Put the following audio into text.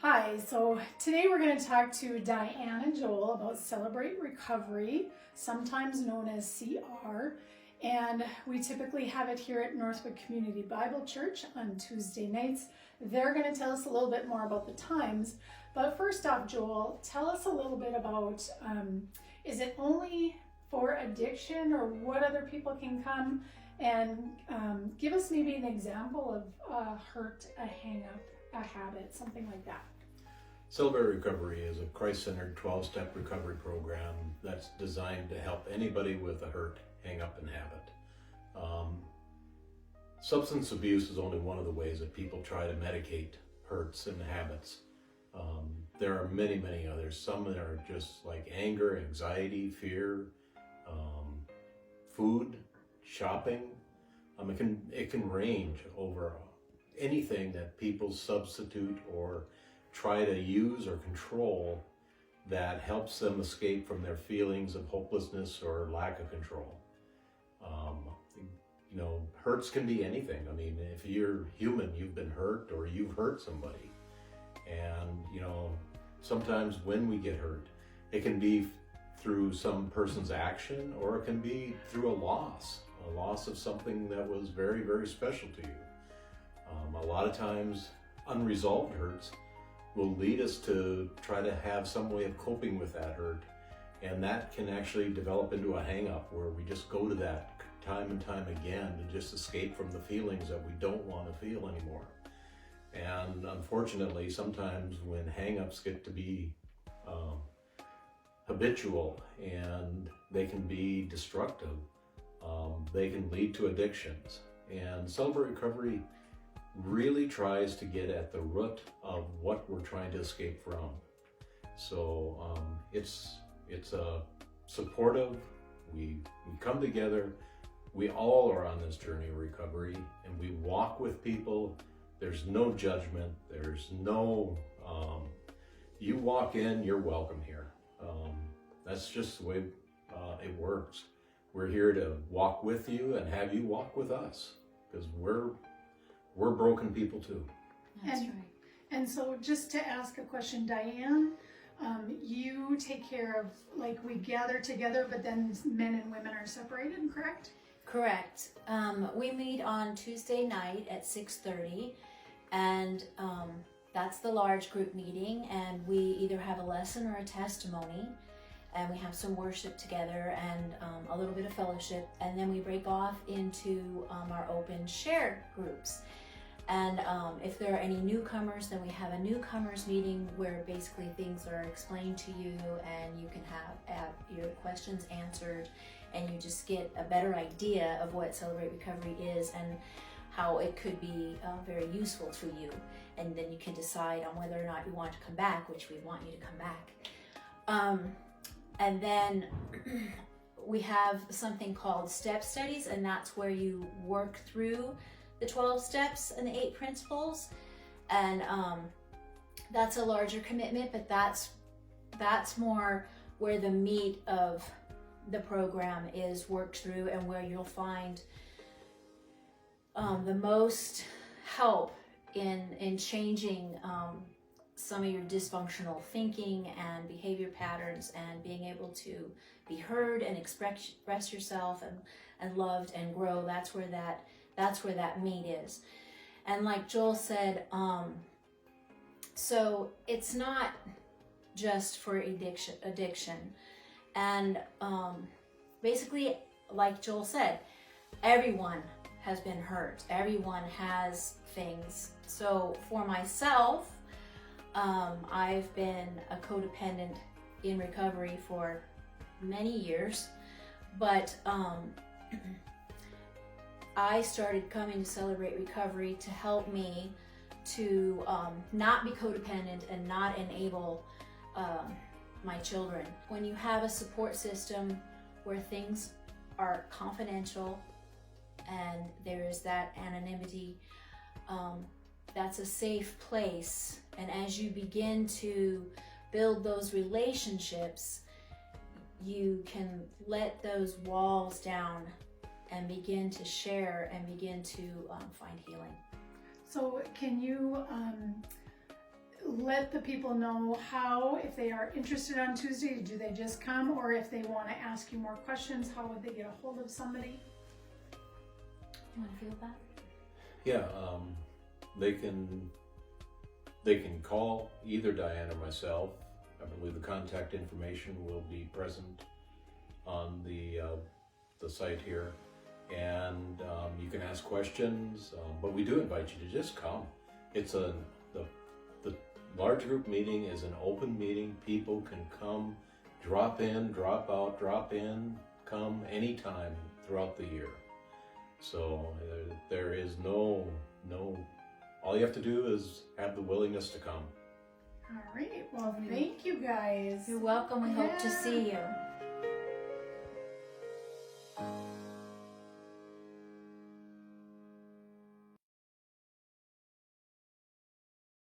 Hi, so today we're going to talk to Diane and Joel about Celebrate Recovery, sometimes known as CR, and we typically have it here at Northwood Community Bible Church on Tuesday nights. They're going to tell us a little bit more about the times, but first off, Joel, tell us a little bit about, is it only for addiction or what other people can come? And give us maybe an example of a hurt, a hang-up, a habit, something like that. Celebrate Recovery is a Christ-centered 12-step recovery program that's designed to help anybody with a hurt, hang-up, and habit. Substance abuse is only one of the ways that people try to medicate hurts and habits. There are many, many others. Some that are just like anger, anxiety, fear, food, shopping. It can range over anything that people substitute or try to use or control that helps them escape from their feelings of hopelessness or lack of control. Hurts can be anything. If you're human, you've been hurt or you've hurt somebody. And, sometimes when we get hurt, it can be through some person's action, or it can be through a loss of something that was very, very special to you. A lot of times, unresolved hurts will lead us to try to have some way of coping with that hurt. And that can actually develop into a hang-up where we just go to that time and time again to just escape from the feelings that we don't want to feel anymore. And unfortunately, sometimes when hang-ups get to be habitual and they can be destructive, they can lead to addictions. And Celebrate Recovery really tries to get at the root of what we're trying to escape from. So it's supportive. We come together. We all are on this journey of recovery, and we walk with people. There's no judgment. There's no, you walk in, you're welcome here. That's just the way it works. We're here to walk with you and have you walk with us, because we're broken people too. That's right. And so just to ask a question, Diane, you take care of, like, we gather together, but then men and women are separated, correct? Correct. We meet on Tuesday night at 6:30, and that's the large group meeting, and we either have a lesson or a testimony, and we have some worship together and a little bit of fellowship, and then we break off into our open share groups. And if there are any newcomers, then we have a newcomers meeting where basically things are explained to you and you can have your questions answered, and you just get a better idea of what Celebrate Recovery is and how it could be very useful to you. And then you can decide on whether or not you want to come back, which we want you to come back. And then we have something called step studies, and that's where you work through the 12 steps and the 8 principles. And that's a larger commitment, but that's more where the meat of the program is worked through, and where you'll find the most help in changing some of your dysfunctional thinking and behavior patterns, and being able to be heard and express yourself and loved and grow. That's where that meat is. And like Joel said, so it's not just for addiction. And basically, like Joel said, everyone has been hurt. Everyone has things. So for myself, I've been a codependent in recovery for many years, but I started coming to Celebrate Recovery to help me to not be codependent and not enable my children. When you have a support system where things are confidential and there is that anonymity, that's a safe place. And as you begin to build those relationships, you can let those walls down and begin to share and begin to find healing. So can you let the people know how, if they are interested on Tuesday, do they just come? Or if they want to ask you more questions, how would they get a hold of somebody? You want to feel that? Yeah, they can call either Diane or myself. I believe the contact information will be present on the site here, and you can ask questions. But we do invite you to just come. It's the large group meeting is an open meeting. People can come, drop in, drop out, drop in, come anytime throughout the year. So there is no. All you have to do is have the willingness to come. All right. Well, thank you guys. You're welcome. We hope to see you.